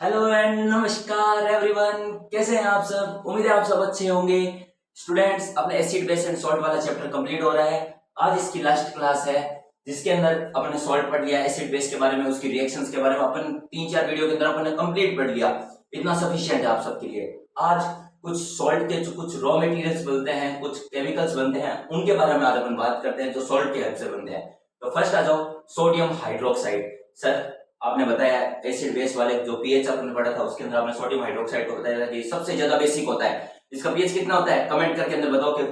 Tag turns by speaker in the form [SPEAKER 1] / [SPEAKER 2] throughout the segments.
[SPEAKER 1] Hello and नमस्कार everyone. कैसे हैं आप सब? उम्मीद है आप सब अच्छे होंगे। स्टूडेंट्स, अपने एसिड बेस एंड सॉल्ट वाला चैप्टर कंप्लीट हो रहा है। आज इसकी लास्ट क्लास है जिसके अंदर अपन ने सॉल्ट पढ़ लिया, एसिड बेस के बारे में, उसकी रिएक्शंस के बारे में अपन 3-4 वीडियो के अंदर अपन ने कंप्लीट पढ़ लिया। इतना सफिशिएंट है आप सबके लिए। आज कुछ सॉल्ट के जो कुछ रॉ मटेरियल्स बनते हैं, कुछ केमिकल्स बनते हैं, उनके बारे में आज अपन बात करते हैं जो सॉल्ट के हेल्प से बनते हैं। तो फर्स्ट आ जाओ, सोडियम हाइड्रोक्साइड। सर, आपने बताया एसिड बेस वाले जो पीएच आपने पढ़ा था उसके अंदर आपने सोडियम हाइड्रोक्साइड को बताया था कि सबसे ज्यादा बेसिक होता है। इसका पीएच कितना होता है? कमेंट करके अंदर बताओ कि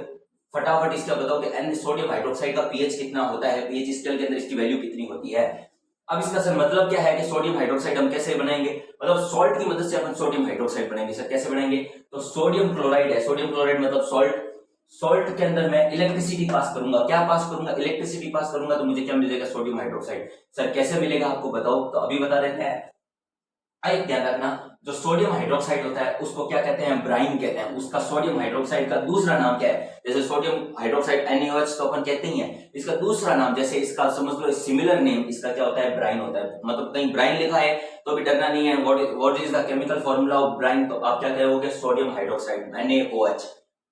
[SPEAKER 1] फटाफट इसका बताओ कि एन सोडियम हाइड्रोक्साइड का पीएच कितना होता है, पीएच स्केल के अंदर इसकी वैल्यू कितनी होती है। अब इसका सर मतलब क्या है कि सोडियम हाइड्रोक्साइड हम कैसे बनाएंगे, मतलब सॉल्ट की मदद से अपन सोडियम हाइड्रोक्साइड बनाएंगे। सर कैसे बनाएंगे? तो सोडियम क्लोराइड है, सोडियम क्लोराइड मतलब सॉल्ट। सॉल्ट के अंदर मैं इलेक्ट्रिसिटी पास करूंगा। क्या पास करूंगा? इलेक्ट्रिसिटी पास करूंगा तो मुझे क्या मिलेगा? Sodium hydroxide. सर कैसे मिलेगा आपको बताओ, तो अभी बता देते हैं। एक ध्यान रखना, जो सोडियम हाइड्रोक्साइड होता है उसको क्या कहते हैं? ब्राइन कहते हैं। उसका सोडियम हाइड्रोक्साइड का दूसरा नाम क्या है? जैसे सोडियम हाइड्रोक्साइड NaOH तो अपन कहते ही हैं, इसका दूसरा नाम जैसे इसका समझ लो सिमिलर नेम इसका क्या होता है? ब्राइन होता है। मतलब कहीं ब्राइन लिखा है तो भी डरना नहीं है। What is the chemical formula of Bryan? तो आप क्या कहोगे? Sodium hydroxide NaOH।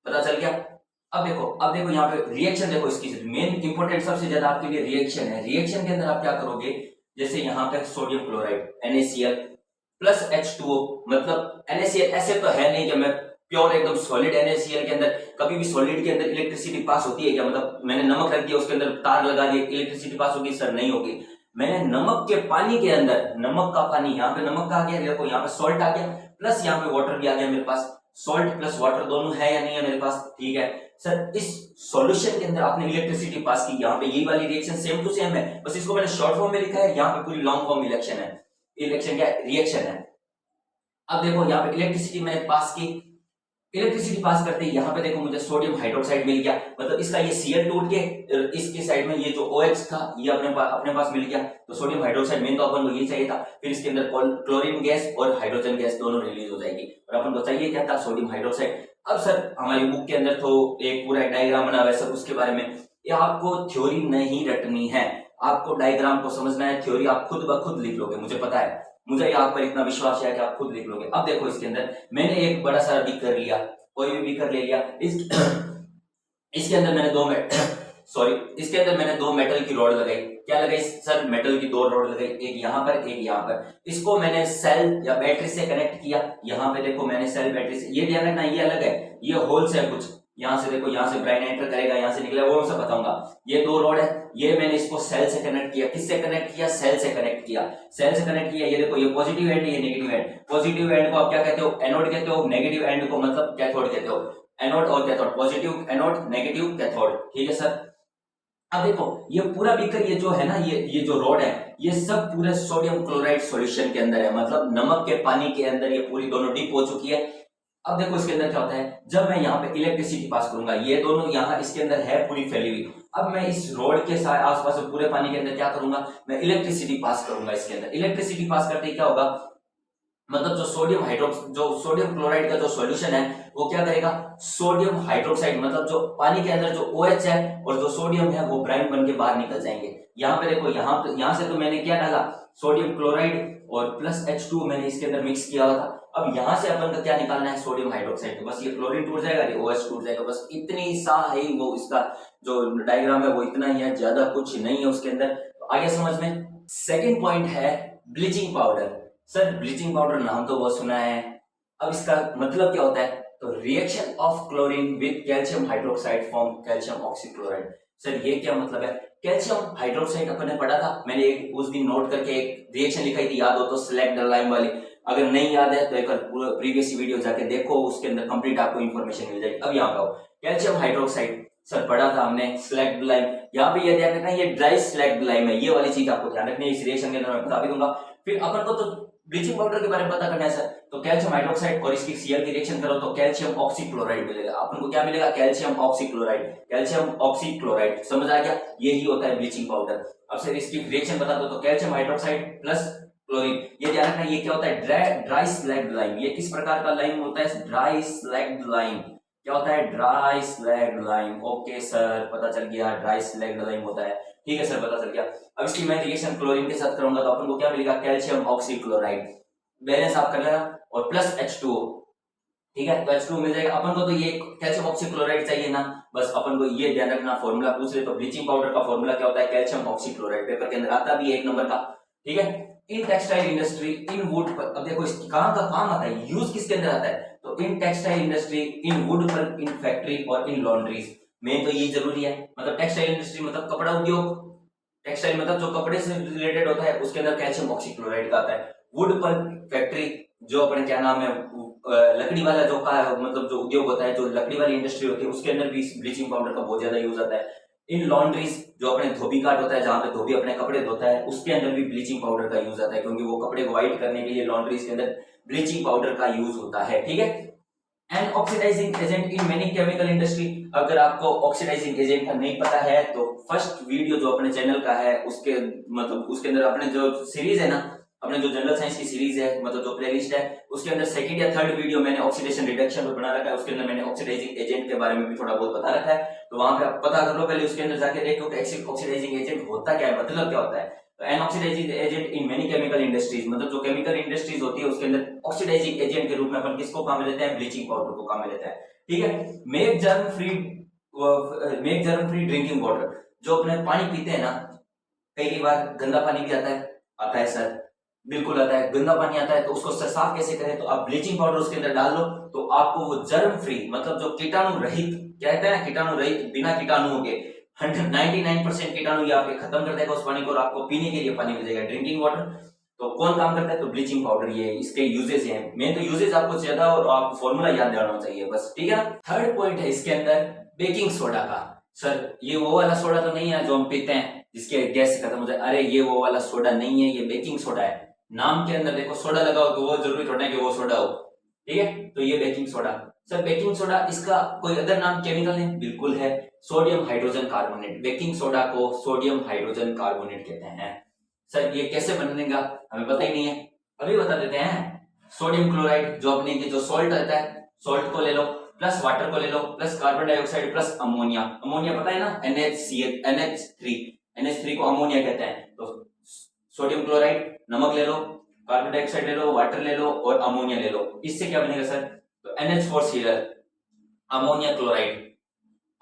[SPEAKER 1] पता चल गया। अब देखो यहाँ पे रिएक्शन देखो, इसकी मेन इंपॉर्टेंट सबसे ज्यादा आपके लिए रिएक्शन है। रिएक्शन के अंदर आप क्या करोगे? जैसे यहाँ पे sodium chloride NaCl plus H2O, मतलब NaCl ऐसे तो है नहीं कि मैं प्योर एकदम सॉलिड NaCl के अंदर, कभी भी सॉलिड के अंदर इलेक्ट्रिसिटी पास होती है क्या? मतलब मैंने नमक रख दिया उसके अंदर तार लगा दिया, इलेक्ट्रिसिटी पास होगी? सर नहीं होगी। मैंने नमक के पानी के अंदर, नमक का पानी, यहाँ पे नमक का आ गया, देखो यहाँ पे सॉल्ट आ गया, प्लस यहाँ पे वाटर भी आ गया मेरे पास। सॉल्ट प्लस वाटर दोनों है या नहीं है मेरे पास? ठीक है सर। इस सॉल्यूशन के अंदर आपने इलेक्ट्रिसिटी पास की, यहाँ पे यही वाली रिएक्शन सेम टू सेम है, बस इसको मैंने शॉर्ट फॉर्म में लिखा है, यहाँ पे पूरी लॉन्ग फॉर्म इलेक्शन है। इलेक्शन क्या है? रिएक्शन है। अब देखो यहाँ पे इलेक्ट्रिसिटी मैंने पास की, इलेक्ट्रिसिटी पास करते ही यहाँ पे देखो मुझे सोडियम हाइड्रोक्साइड मिल गया, मतलब इसका ये Cl टूट के इसके साइड में ये जो OH था ये अपने पास मिल गया। तो सोडियम हाइड्रोक्साइड मेन तो अपन को ये चाहिए था। फिर इसके अंदर क्लोरीन गैस और हाइड्रोजन गैस दोनों रिलीज हो जाएगी, और अपन को चाहिए क्या था? Sodium hydroxide. अब सर हमारी बुक के अंदर तो एक पूरा डायग्राम बना हुआ है सर, उसके बारे में ये आपको थ्योरी नहीं रटनी है, आपको डायग्राम को समझना है। थ्योरी आप खुद ब खुद लिख लोगे, मुझे पता है, मुझे आप पर इतना विश्वास है कि आप खुद लिख लोगे। अब देखो इसके अंदर मैंने एक बड़ा सारा बीकर लिया, कोई भी बीकर ले लिया, इसके अंदर मैंने इसके अंदर मैंने दो मेटल की रॉड लगाई। क्या लगाई सर? मेटल की दो रॉड लगाई, एक यहाँ पर एक यहाँ पर। इसको मैंने सेल या बैटरी से कनेक्ट किया। यहाँ पे देखो मैंने सेल बैटरी से, ये ध्यान रखना ये अलग है, ये होल्स है कुछ। यहाँ से देखो, यहाँ से ब्राइन एंटर करेगा, यहाँ से निकलेगा, वो सब बताऊंगा। ये दो रॉड है, ये मैंने इसको सेल से कनेक्ट किया। किससे कनेक्ट किया? सेल से कनेक्ट किया। सेल से कनेक्ट किया, ये देखो ये पॉजिटिव एंड, ये नेगेटिव एंड। पॉजिटिव एंड को आप क्या कहते हो? एनोड कहते हो। नेगेटिव एंड को मतलब कैथोड कहते हो। एनोड और cathode, positive anode, negative cathode. ठीक है सर। अब देखो ये पूरा बीकर, ये जो है ना, ये जो रॉड है, ये सब पूरे सोडियम क्लोराइड सॉल्यूशन के अंदर है, मतलब नमक के पानी के अंदर ये पूरी दोनों डिप हो चुकी है। अब देखो इसके अंदर क्या होता है, जब मैं यहाँ पे इलेक्ट्रिसिटी पास करूंगा, ये दोनों यहाँ इसके अंदर है पूरी फैली हुई। अब मैं इस रोड के आसपास पूरे पानी के अंदर क्या करूंगा? मैं इलेक्ट्रिसिटी पास करूंगा इसके अंदर। इलेक्ट्रिसिटी पास करते ही क्या होगा? मतलब जो सोडियम क्लोराइड का जो सॉल्यूशन है वो क्या करेगा? सोडियम हाइड्रोक्साइड, मतलब जो पानी के अंदर जो OH है और जो सोडियम है वो ब्राइन बन के बाहर निकल जाएंगे। यहाँ पे देखो, यहाँ से तो मैंने क्या डाला? सोडियम क्लोराइड और प्लस H2 मैंने इसके अंदर मिक्स किया हुआ था। अब यहाँ से अपन का क्या निकालना है? Sodium hydroxide. तो बस ये क्लोरीन टूट जाएगा, ये OH टूट जाएगा, बस इतनी सा है वो। इसका जो डायग्राम है वो इतना ही है, ज्यादा कुछ नहीं है उसके अंदर। तो आगे समझ में। सेकेंड पॉइंट है bleaching powder. Sir bleaching powder नाम तो बहुत सुना है, अब इसका मतलब क्या होता है? तो reaction of chlorine with calcium hydroxide form calcium oxychloride. Sir ये क्या मतलब है? कैल्शियम हाइड्रोक्साइड अपन ने पढ़ा था, मैंने एक उस दिन नोट करके एक रिएक्शन लिखाई थी, याद हो तो स्लैग लाइम वाली। अगर नहीं याद है तो एक प्रीवियस वीडियो जाके देखो, उसके अंदर कंप्लीट आपको इंफॉर्मेशन मिल जाएगी। अब यहाँ पे आओ, कैल्शियम हाइड्रोक्साइड सर पढ़ा था हमने, स्लैग लाइम। यहाँ पे ये ध्यान रखना, ये ड्राई स्लैग लाइम है, ये वाली चीज आपको ध्यान रखनी है। इस रिएक्शन के अंदर मैं बता भी दूंगा। फिर अपन को तो ब्लीचिंग पाउडर के बारे में पता करना है सर, तो कैल्शियम हाइड्रोक्साइड और इसकी Cl की रिएक्शन करो तो कैल्शियम ऑक्सीक्लोराइड मिलेगा। अपन को क्या मिलेगा? Calcium oxychloride. कैल्शियम ऑक्सीक्लोराइड समझ आ गया, यही होता है ब्लीचिंग पाउडर। अब सर इसकी रिएक्शन बता दो, तो कैल्शियम हाइड्रोक्साइड प्लस क्लोरीन। ये ध्यान रखना, ये क्या होता है? Dry slag lime. ये किस प्रकार का लाइम होता है? Dry slag lime. क्या होता है? Dry slag lime. Okay sir, पता चल गया, ड्राई स्लैग लाइम होता है। ठीक है सर, पता चल गया। अब इसकी मैं रिएक्शन क्लोरीन के साथ करूंगा तो अपन को क्या मिलेगा? Calcium oxychloride. बैलेंस आप कर लेना, और प्लस H2O, ठीक है। तो H2O मिल जाएगा अपन को। तो ये कैल्शियम ऑक्सीक्लोराइड चाहिए ना, बस अपन को ये ध्यान रखना, फॉर्मूला पूछ ले तो ब्लीचिंग पाउडर का फॉर्मूला क्या होता है, कैल्शियम ऑक्सीक्लोराइड, पेपर के अंदर आता भी है 1 नंबर का, ठीक है। In textile industry, in would पर, अब देखो इसकी कहां का काम आता है, यूज किसके अंदर आता है, तो in textile industry, in would पर, इन फैक्ट्री और इन लॉन्ड्रीज। मेन तो ये जरूरी है, मतलब टेक्सटाइल इंडस्ट्री मतलब कपड़ा उद्योग, टेक्सटाइल मतलब जो कपड़े से रिलेटेड होता है उसके अंदर कैल्शियम ऑक्सीक्लोराइड का आता है। वुड पर फैक्ट्री, जो अपने क्या नाम है, लकड़ी वाला जो का मतलब जो उद्योग होता है, जो लकड़ी वाली इंडस्ट्री होती है, उसके अंदर भी ब्लीचिंग पाउडर का बहुत ज्यादा यूज आता है। इन लॉन्ड्रीज, जो अपने धोबी काट होता है, जहां पे धोबी अपने कपड़े धोता है, उसके अंदर भी ब्लीचिंग पाउडर का यूज आता है, क्योंकि वो कपड़े को व्हाइट करने के लिए लॉन्ड्रीज के अंदर ब्लीचिंग पाउडर का यूज होता है, ठीक है। And oxidizing agent in many chemical industry, अगर आपको ऑक्सीडाइजिंग एजेंट का नहीं पता है तो फर्स्ट वीडियो जो अपने चैनल का है उसके मतलब उसके अंदर अपने जो सीरीज है ना, अपने जो जनरल साइंस की सीरीज है, मतलब जो प्लेलिस्ट है, उसके अंदर सेकंड या थर्ड वीडियो मैंने ऑक्सीडेशन रिडक्शन पर बना रखा है, उसके अंदर मैंने ऑक्सीडाइजिंग एजेंट के बारे में भी थोड़ा बहुत बता रखा है, तो वहां पे आप पता कर लो पहले, उसके अंदर जाके देखो कि ऑक्सीडाइजिंग एजेंट होता क्या है, मतलब क्या होता है। तो an oxidizing agent in many chemical industries, मतलब जो केमिकल इंडस्ट्रीज होती है उसके अंदर ऑक्सीडाइजिंग एजेंट के रूप में अपन किसको काम में लेते हैं, ब्लीचिंग पाउडर को काम में लेते हैं, ठीक है। Make germ free, make germ free drinking water, जो अपने पानी पीते हैं ना, कई बार गंदा पानी भी आता है सर, बिल्कुल आता है, गंदा पानी आता है, तो उसको साफ कैसे करें, तो आप ब्लीचिंग पाउडर उसके अंदर डाल लो, तो आपको वो जर्म फ्री, मतलब जो कीटाणु रहित, कहते हैं ना कीटाणु रहित, बिना कीटाणुओं के 99% कीटाणु ये आपके खत्म कर देगा उस पानी को, और आपको पीने के लिए पानी मिल जाएगा, ड्रिंकिंग वाटर। तो कौन काम करता है, तो ब्लीचिंग पाउडर, ये इसके यूजेस हैं, मेन तो यूजेस आपको ज्यादा और आपको फॉर्मूला याद रहना चाहिए बस, ठीक है ना। थर्ड पॉइंट है इसके अंदर बेकिंग सोडा का। सर ये वो वाला सोडा तो नहीं है जो हम पीते हैं जिसके गैस से खत्म हो जाए, अरे ये वो वाला सोडा नहीं है, ये बेकिंग सोडा है। नाम के अंदर देखो सोडा लगा हो, तो वो जरूरी थोड़ा है कि वो सोडा हो, ठीक है। तो ये baking soda, sir baking soda इसका कोई अदर नाम केमिकल है, बिल्कुल है, sodium hydrogen carbonate. Baking soda को सोडियम हाइड्रोजन कार्बोनेट कहते हैं। सर ये कैसे बनेगा हमें पता ही नहीं है, अभी बता देते हैं। सोडियम क्लोराइड, जो अपने जो सॉल्ट रहता है, सॉल्ट को ले लो, प्लस वाटर को ले लो, plus carbon dioxide, plus ammonia. Ammonia पता है ना, NH3 को अमोनिया कहते हैं। तो सोडियम क्लोराइड, नमक ले लो, कार्बन डाइऑक्साइड ले लो, वाटर ले लो और अमोनिया ले लो, इससे क्या बनेगा सर, तो NH4Cl, ammonia chloride,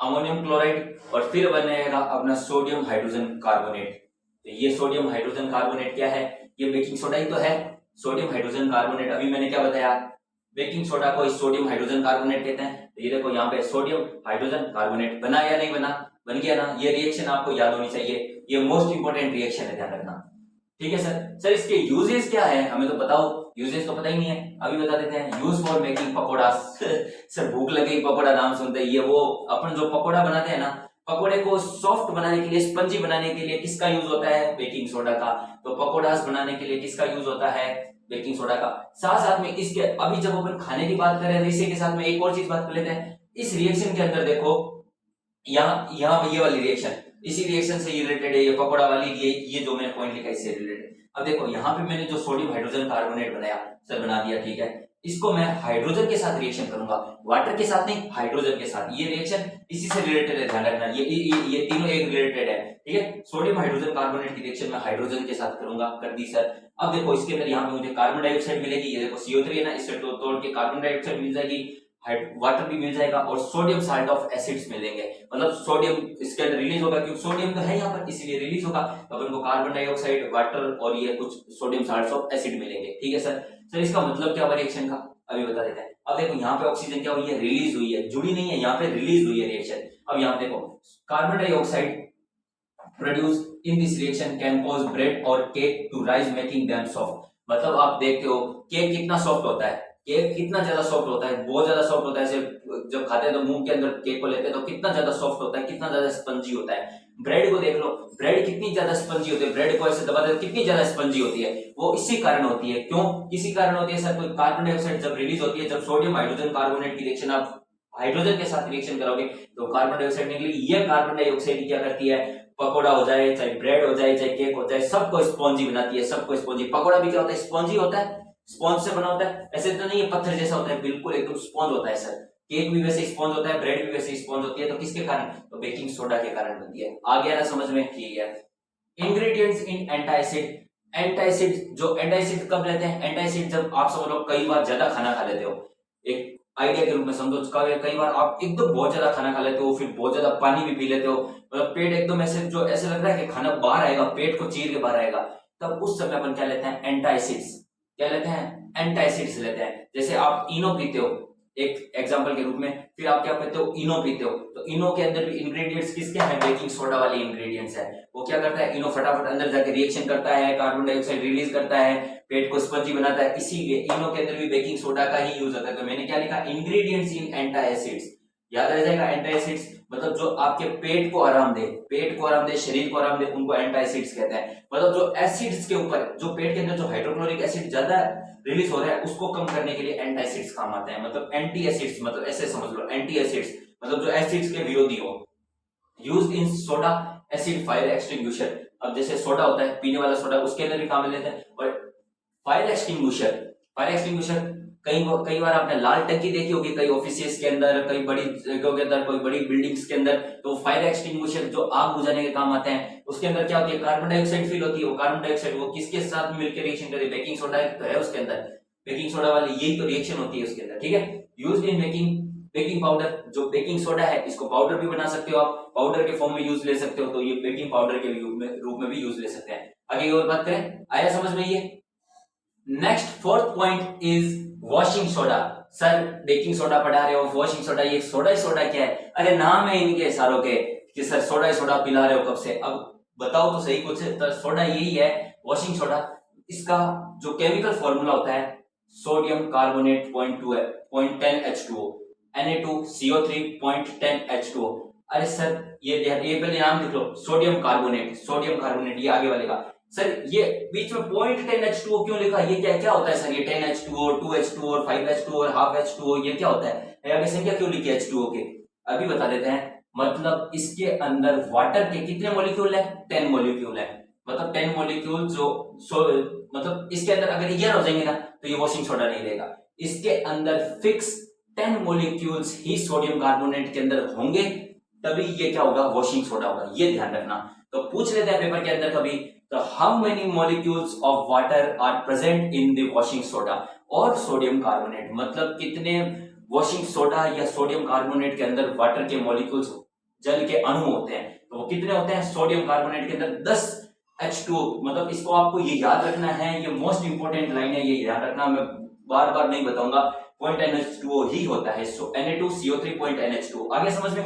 [SPEAKER 1] ammonium chloride, और फिर बनेगा अपना सोडियम हाइड्रोजन कार्बोनेट। तो ये सोडियम हाइड्रोजन कार्बोनेट क्या है, ये बेकिंग सोडा ही तो है, सोडियम हाइड्रोजन कार्बोनेट। अभी मैंने क्या बताया, बेकिंग सोडा को सोडियम हाइड्रोजन कार्बोनेट कहते हैं। तो ये देखो यहाँ पे सोडियम हाइड्रोजन कार्बोनेट बना या नहीं बना, बन गया ना। ये रिएक्शन आपको याद होनी चाहिए, ये मोस्ट इंपोर्टेंट रिएक्शन है, ध्यान रखना, ठीक है सर। सर इसके यूजेस क्या है हमें तो बताओ, यूजेस तो पता ही नहीं है, अभी बता देते हैं। Use for making pakora sir भूख लगे पकोड़ा नाम सुनते ही, ये वो अपन जो पकोड़ा बनाते हैं ना, पकोड़े को सॉफ्ट बनाने के लिए, स्पंजी बनाने के लिए किसका यूज होता है, बेकिंग सोडा का। तो पकोड़ास बनाने के लिए किसका यूज होता है, बेकिंग सोडा का। साथ साथ में इसके, अभी जब अपन खाने की बात करें तो इसी के साथ में एक और चीज बात कर लेते हैं। इस रिएक्शन के अंदर देखो, यहाँ ये वाली रिएक्शन, इसी रिएक्शन से रिलेटेड है, ये पकोड़ा वाली, ये जो मैंने पॉइंट लिखा इससे रिलेटेड। अब देखो यहाँ पे मैंने जो सोडियम हाइड्रोजन कार्बोनेट बनाया, सर बना दिया, ठीक है। इसको मैं हाइड्रोजन के साथ रिएक्शन करूंगा, वाटर के साथ नहीं, हाइड्रोजन के साथ। ये रिएक्शन इसी से रिलेटेड है, ध्यान रखना, ये तीनों एक रिलेटेड है, ठीक है। सोडियम हाइड्रोजन कार्बोनेट की रिएक्शन मैं हाइड्रोजन के साथ करूंगा, कर दी सर। अब देखो इसके अंदर यहाँ पे मुझे कार्बन डाइऑक्साइड मिलेगी, ये देखो CO3 है ना, इससे तोड़ के कार्बन डाइऑक्साइड मिल जाएगी, वाटर भी मिल जाएगा, और सोडियम साल्ट ऑफ एसिड्स मिलेंगे, मतलब सोडियम इसके अंदर रिलीज होगा, क्योंकि सोडियम तो है यहाँ पर इसीलिए रिलीज होगा। तो अपन को कार्बन डाइऑक्साइड, वाटर और ये कुछ सोडियम साल्ट ऑफ एसिड मिलेंगे, ठीक है सर। सर इसका मतलब क्या हुआ रिएक्शन का, अभी बता देते हैं। अब देखो यहाँ पे ऑक्सीजन क्या हुई है, रिलीज हुई है, जुड़ी नहीं है, यहाँ पे रिलीज हुई है रिएक्शन। अब यहाँ देखो carbon dioxide produce in this reaction can cause bread और cake to rise making them soft. मतलब आप देखते हो केक कितना सॉफ्ट होता है, केक कितना ज्यादा सॉफ्ट होता है, बहुत ज्यादा सॉफ्ट होता है। ऐसे जब खाते हैं तो मुंह के अंदर केक को लेते हैं तो कितना ज्यादा सॉफ्ट होता है, कितना ज्यादा स्पंजी होता है। ब्रेड को देख लो, ब्रेड कितनी ज्यादा स्पंजी होती है, ब्रेड को ऐसे दबा देते कितनी ज्यादा स्पंजी होती है, वो इसी कारण होती है। क्यों किसी कारण होती है सर, कोई कार्बन डाइऑक्साइड जब रिलीज होती है, जब सोडियम हाइड्रोजन कार्बोनेट की रिएक्शन आप हाइड्रोजन के साथ रिएक्शन करोगे तो कार्बन डाइऑक्साइड निकलेगी। ये कार्बन डाइऑक्साइड क्या करती है, पकोड़ा हो जाए, चाहे ब्रेड हो जाए, चाहे केक हो जाए, सबको स्पॉन्जी बनाती है, सबको स्पॉन्जी। पकोड़ा भी क्या होता है, स्पॉन्जी होता है, स्पॉन्ज से बना होता है, ऐसे तो नहीं है पत्थर जैसा होता है, बिल्कुल एकदम स्पॉन्ज होता है सर। केक भी वैसे स्पॉन्ज होता है, ब्रेड भी वैसे स्पॉन्ज होती है, तो किसके कारण, तो बेकिंग सोडा के कारण बनती है। आ गया ना समझ में, ठीक है। इंग्रेडिएंट्स इन एंटासिड, एंटासिड, जो एंटासिड कब लेते हैं? एंटासिड जब आप समझ लो कई बार ज्यादा खाना खा लेते हो, एक आइडिया के रूप में समझो, कई बार आप एकदम बहुत ज्यादा खाना खा लेते हो, फिर बहुत ज्यादा पानी भी पी लेते हो, मतलब पेट एकदम ऐसे जो ऐसे लग रहा है कि खाना बाहर आएगा, पेट को चीर के बाहर आएगा, तब उस समय अपन क्या लेते हैं? एंटासिड्स। क्या लेते हैं? एंटासिड्स लेते हैं। जैसे आप इनो पीते हो एक एग्जांपल के रूप में, फिर आप क्या पीते हो? इनो पीते हो, तो इनो के अंदर भी इंग्रेडिएंट्स किसके हैं? बेकिंग सोडा वाले इंग्रेडिएंट्स है। वो क्या करता है? इनो फटाफट अंदर जाके रिएक्शन करता है, कार्बन डाइऑक्साइड रिलीज करता है, पेट को स्पंजी बनाता है, इसीलिए इनो के अंदर भी बेकिंग सोडा का ही यूज होता है। तो मैंने क्या लिखा? इंग्रेडिएंट्स इन एंटासिड्स। याद रह जाएगा, एंटासिड्स मतलब जो आपके पेट को आराम दे, पेट को आराम दे, शरीर को आराम दे, उनको एंटासिड्स कहते हैं। मतलब जो एसिड्स के ऊपर, जो पेट के अंदर जो हाइड्रोक्लोरिक एसिड ज्यादा रिलीज हो रहा है, उसको कम करने के लिए एंटासिड्स काम आते हैं। मतलब एंटी एसिड्स, मतलब ऐसे समझ लो, एंटी एसिड्स मतलब जो एसिड्स के विरोधी हो। Used in soda acid fire extinguisher. अब जैसे सोडा होता है, पीने वाला सोडा, उसके अंदर भी काम में लेते हैं। और फायर एक्सटिंग्विशर, फायर एक्सटिंग्विशर कई बार आपने लाल टंकी देखी होगी कई ऑफिसेस के अंदर, कई बड़ी जगहों के अंदर, कोई बड़ी बिल्डिंग्स के अंदर, तो फायर एक्सटिंग्विशर जो आग बुझाने के काम आते हैं, उसके अंदर क्या होती है? कार्बन डाइऑक्साइड फील होती है। वो कार्बन डाइऑक्साइड वो किसके साथ मिलकर रिएक्शन करती है? बेकिंग सोडा तो है उसके अंदर, बेकिंग सोडा वाली यही तो रिएक्शन होती है उसके अंदर, ठीक है। Used in making baking powder, जो बेकिंग सोडा है इसको पाउडर भी बना सकते हो आप, पाउडर के फॉर्म में यूज ले सकते हो, तो ये बेकिंग पाउडर के रूप में भी यूज ले सकते हैं। आगे और बात करें, आया समझ में ये? Next fourth point is washing soda. Sir baking soda पढ़ा रहे हो, वॉशिंग सोडा, ये सोडा ही सोडा क्या है? अरे नाम है इनके सारों के कि सर सोडा ही सोडा पिला रहे हो कब से, अब बताओ तो सही कुछ। तो सोडा यही है वॉशिंग सोडा। इसका जो केमिकल फॉर्मूला होता है, sodium carbonate 0.10H2O, Na2CO3 0.10H2O। अरे सर ये पहले नाम लिख लो, सोडियम कार्बोनेट, सोडियम कार्बोनेट, ये आगे वाले का। सर ये बीच में 0.10H2O क्यों लिखा? ये क्या क्या होता है सर? ये 10H2O, 2H2O और 5H2O और हाफ H2O, ये क्या होता है? आगे संख्या क्यों लिखी H2O के? अभी बता देते हैं। मतलब इसके अंदर वाटर के कितने मॉलिक्यूल है? 10 मॉलिक्यूल है। मतलब 10 मॉलिक्यूल जो मतलब इसके अंदर अगर 11 हो जाएंगे ना, तो ये वॉशिंग सोडा नहीं रहेगा। इसके अंदर फिक्स 10 मॉलिक्यूल्स ही सोडियम कार्बोनेट के अंदर होंगे, तभी ये क्या होगा? वॉशिंग सोडा होगा। ये ध्यान रखना। तो पूछ लेते हैं पेपर के अंदर कभी, तो how many molecules of water are present in the washing soda और सोडियम कार्बोनेट, मतलब कितने वॉशिंग सोडा या सोडियम कार्बोनेट के अंदर वाटर के मॉलिक्यूल्स, जल के अणु होते हैं, तो वो कितने होते हैं? सोडियम कार्बोनेट के अंदर 10 H2O। मतलब इसको आपको ये याद रखना है, ये मोस्ट इंपोर्टेंट लाइन है, ये याद रखना, मैं बार बार नहीं बताऊंगा। 0.NH2O ही होता है, सो Na2CO3 0.NH2O। आगे समझ में?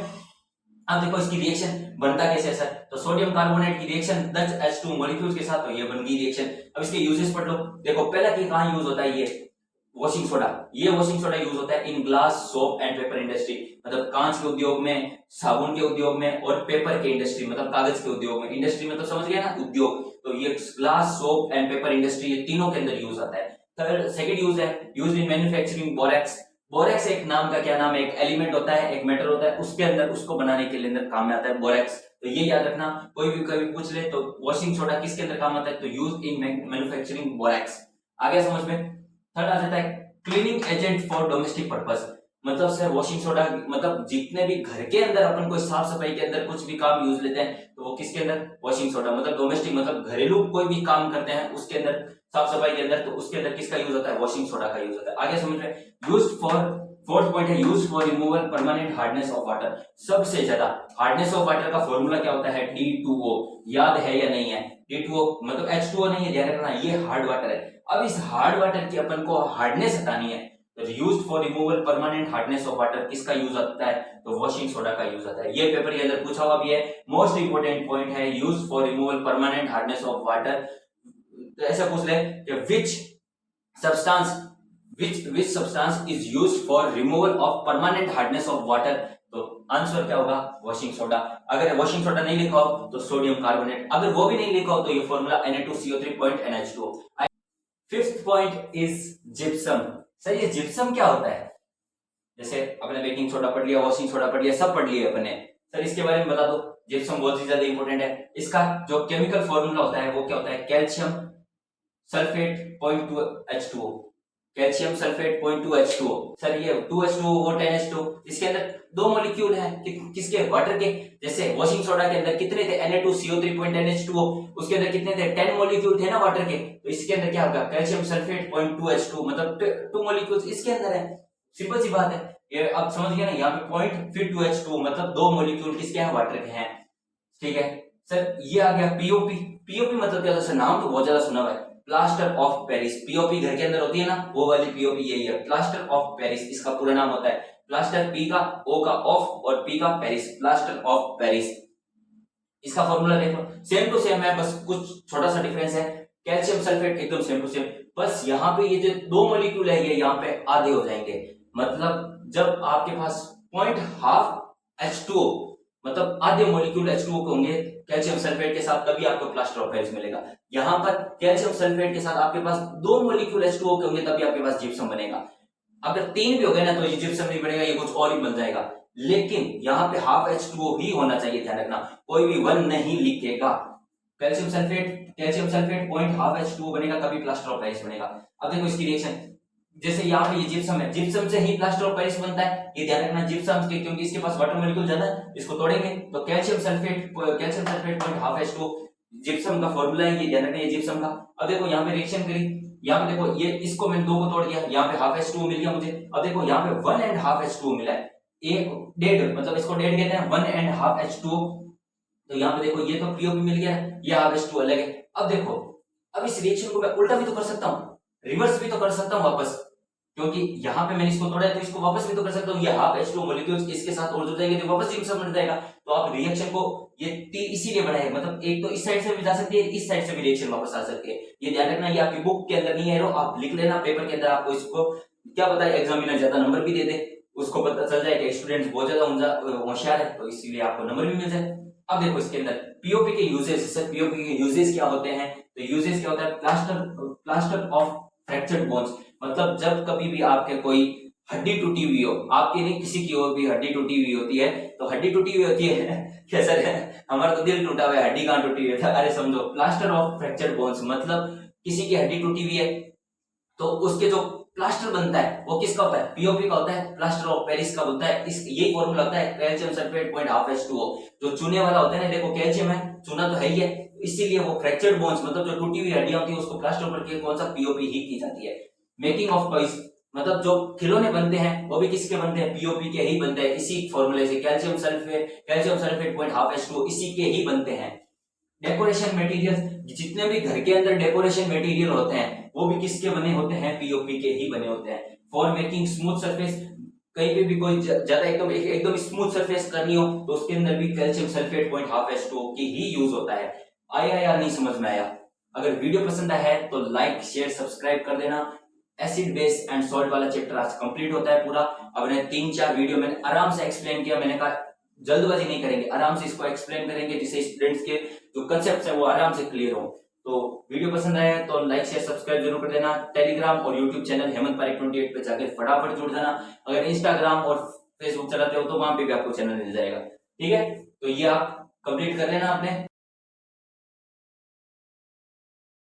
[SPEAKER 1] अब देखो इसकी रिएक्शन बनता कैसे है सर? तो सोडियम कार्बोनेट की रिएक्शन 10 H2 मॉलिक्यूल्स के साथ, तो ये बन गई रिएक्शन। अब इसके यूजेस पढ़ लो। देखो पहला की कहां यूज होता है? ये वॉशिंग सोडा, ये वॉशिंग सोडा यूज होता है in glass, soap and paper industry, मतलब कांच के उद्योग में, साबुन के उद्योग में, और पेपर के इंडस्ट्री मतलब कागज के उद्योग में। इंडस्ट्री मतलब समझ गया ना, उद्योग। तो ये glass, soap and paper industry, ये तीनों के अंदर यूज आता है। थर्ड सेकंड यूज है, use in manufacturing borax. Borax एक नाम का क्या नाम है? एक एलिमेंट होता है, एक मेटल होता है, उसके अंदर उसको बनाने के लिए अंदर काम में आता है बोरेक्स। तो ये याद रखना, कोई भी कभी पूछ ले तो वॉशिंग सोडा किसके अंदर काम आता है? तो यूज इन मैन्युफैक्चरिंग बोरेक्स। आगे समझ में? थर्ड आ जाता है cleaning agent for domestic purpose. मतलब सर वॉशिंग सोडा मतलब जितने भी घर के अंदर अपन कोई साफ सफाई के अंदर कुछ भी काम यूज लेते हैं, तो वो किसके अंदर? Washing soda. मतलब डोमेस्टिक मतलब घरेलू कोई भी काम करते हैं उसके अंदर, साफ सफाई के अंदर, तो उसके अंदर किसका यूज होता है? वॉशिंग सोडा का यूज होता है। आगे समझ में? यूज्ड फॉर, फोर्थ पॉइंट है use for removal permanent hardness of water. सबसे ज्यादा हार्डनेस ऑफ वाटर का फॉर्मूला क्या होता है? D2O। याद है या नहीं है? D2O मतलब H2O नहीं है, ध्यान रखना, ये हार्ड वाटर है। अब इस हार्ड वाटर की अपन को हार्डनेस हटानी है, तो used for removal permanent hardness of water किसका यूज होता है? तो वॉशिंग सोडा का यूज होता है। ये पेपर के अंदर पूछा हुआ भी है, मोस्ट इंपोर्टेंट पॉइंट है, used for removal permanent hardness of water. तो ऐसा पूछ ले कि which substance is used for removal of permanent hardness of water, तो आंसर क्या होगा? Washing soda. अगर वॉशिंग सोडा नहीं लिखा हो तो सोडियम कार्बोनेट, अगर वो भी नहीं लिखा हो तो ये formula Na2CO3.NH2O। Fifth point is gypsum. Sir ये जिप्सम क्या होता है? जैसे अपने बेकिंग सोडा पढ़ लिया, वॉशिंग सोडा पढ़ लिया, सब पढ़ लिया अपने, सर इसके बारे में बता दो। जिप्सम बहुत ही ज्यादा इंपॉर्टेंट है। इसका जो केमिकल फॉर्मूला होता है वो क्या होता है? Calcium sulphate 0.2H2O। Calcium sulphate 0.2H2O। Sir ये 2H2O और 10H2O, इसके अंदर दो मॉलिक्यूल हैं किसके, वाटर के। जैसे वॉशिंग सोडा के अंदर कितने थे, Na2CO3.NH2O, उसके अंदर कितने थे, 10 मॉलिक्यूल थे ना वाटर के। तो इसके अंदर क्या होगा, कैल्शियम सल्फेट 0.2H2, मतलब 2 मॉलिक्यूल्स इसके अंदर है। सिंपल सी बात है, ये आप समझ गए ना। यहाँ पे पॉइंट फिर 2H2, मतलब 2 मॉलिक्यूल किसके हैं, वाटर के हैं। ठीक है सर, ये आ गया पीओपी। पीओपी मतलब क्या होता है सर, नाम तो बहुत ज्यादा सुना हुआ है, प्लास्टर ऑफ पेरिस। पीओपी घर के अंदर होती है ना, वो वाली पीओपी यही है, प्लास्टर ऑफ पेरिस इसका पूरा नाम होता है। प्लास्टर, पी का, ओ का ऑफ और पी का पेरिस, प्लास्टर ऑफ पेरिस। इसका फॉर्मूला देखो, सेम टू सेम है, बस कुछ छोटा सा डिफरेंस है। कैल्शियम सल्फेट एकदम सेम टू सेम, बस यहाँ पे ये जो दो मॉलिक्यूल है ये यहाँ पे आधे हो जाएंगे। मतलब जब आपके पास पॉइंट हाफ H2O, मतलब आधे मॉलिक्यूल H2O के होंगे कैल्शियम सल्फेट के साथ, तभी आपको प्लास्टर ऑफ पेरिस मिलेगा। यहाँ पर कैल्शियम सल्फेट के साथ आपके पास दो मॉलिक्यूल H2O के होंगे, तभी आपके पास जिप्सम बनेगा। अगर तीन भी हो गए ना तो ये जिप्सम नहीं बनेगा, ये कुछ और ही बन जाएगा। लेकिन यहाँ पे हाफ H2O ही होना चाहिए, ध्यान रखना, कोई भी वन नहीं लिखेगा। Calcium sulphate point half H2O बनेगा, तभी प्लास्टर ऑफ पेरिस बनेगा। अब देखो इसकी रिएक्शन, जैसे यहाँ पे ये जिप्सम है, जिप्सम से ही प्लास्टर ऑफ पेरिस बनता है, ये ध्यान रखना जिप्सम के, क्योंकि इसके पास वाटर मॉलिक्यूल ज्यादा है, इसको तोड़ेंगे तो calcium sulphate point half H2O gypsum का फॉर्मूला है, ये ध्यान रखना, ये जिप्सम का। अब देखो यहाँ पे रिएक्शन करी, यहाँ पे देखो ये इसको मैंने दो को तोड़ दिया, यहाँ पे हाफ H2O मिल गया मुझे। अब देखो यहाँ पे 1.5 H2O मिला है, एक डेढ़, मतलब इसको डेढ़ कहते हैं, 1.5 H2O। तो यहाँ पे देखो ये तो पीओपी मिल गया, ये हाफ H2O अलग है। अब देखो, अब इस रिएक्शन को मैं उल्टा भी तो कर सकता हूँ, रिवर्स भी तो कर सकता हूँ वापस, क्योंकि यहाँ पे मैंने इसको तोड़ा है तो इसको वापस भी तो कर सकता हूँ। ये हाफ H2O मॉलिक्यूल्स इसके साथ और जुड़ जाएंगे तो वापस जिप्सम बन जाएगा। तो आप रिएक्शन को ये इसीलिए बनाए, मतलब एक तो इस साइड से भी जा सकती है, इस साइड से भी रिएक्शन वापस आ सकती है। ये ध्यान रखना, ये आपकी बुक के अंदर नहीं है, आप लिख लेना पेपर के अंदर, आपको इसको क्या पता है एग्जामिनर ज्यादा नंबर भी दे दे, उसको पता चल जाए कि स्टूडेंट बहुत ज्यादा होशियार है, तो इसीलिए आपको नंबर भी मिल जाए। अब देखो इसके अंदर पीओपी के यूजेस, सर पीओपी के यूजेस क्या होते हैं, तो यूजेस क्या होता है, प्लास्टर ऑफ फ्रैक्चर्ड बोन्स, मतलब जब कभी भी आपके कोई हड्डी टूटी हुई हो, आपकी नहीं किसी की और भी हड्डी टूटी हुई होती है, तो हड्डी टूटी हुई होती है क्या सर, हमारा तो दिल टूटा हुआ है, हड्डी कहाँ टूटी हुई है, अरे समझो, प्लास्टर ऑफ फ्रैक्चर्ड बोन्स मतलब किसी की हड्डी टूटी हुई है तो उसके जो प्लास्टर बनता है वो किसका होता है, पीओपी का होता है, प्लास्टर ऑफ पेरिस का होता है। इस यही फॉर्मूला होता है calcium sulphate point half H2O। जो चूने वाला होता है ना, देखो कैल्शियम है, चूना तो है ही है, इसीलिए वो फ्रैक्चर्ड बोन्स, मतलब जो टूटी हुई हड्डियां होती है उसको प्लास्टर करके कौन सा, पीओपी ही की जाती है। मेकिंग ऑफ टॉयज, मतलब जो खिलौने बनते हैं वो भी किसके बनते हैं, पीओपी के ही बनते हैं, इसी फॉर्मूले से, calcium sulphate point half H2O इसी के ही बनते हैं। डेकोरेशन मटेरियल, जितने भी घर के अंदर डेकोरेशन मटेरियल होते हैं वो भी किसके बने होते हैं, पीओपी के ही बने होते हैं। फॉर मेकिंग स्मूथ सरफेस, कहीं पे भी कोई ज्यादा एकदम स्मूथ सरफेस करनी हो तो उसके अंदर भी calcium sulphate point half H2O की ही यूज होता है। आया या नहीं समझ में आया? अगर वीडियो पसंद आया है तो लाइक शेयर सब्सक्राइब कर देना। एसिड बेस एंड सॉल्ट वाला चैप्टर आज कंप्लीट होता है पूरा। अब मैंने 3-4 वीडियो मैंने आराम से एक्सप्लेन किया, मैंने कहा जल्दबाजी नहीं करेंगे, आराम से इसको एक्सप्लेन करेंगे जिससे स्टूडेंट्स के जो कंसेप्ट है वो आराम से क्लियर हो। तो वीडियो पसंद आया तो लाइक शेयर सब्सक्राइब जरूर कर देना। टेलीग्राम और यूट्यूब चैनल हेमंत पारेख 28 पे जाकर फटाफट जुड़ जाना। अगर इंस्टाग्राम और फेसबुक चलाते हो तो वहां पे भी आपको चैनल मिल जाएगा, ठीक है। तो ये आप कंप्लीट कर लेना आपने।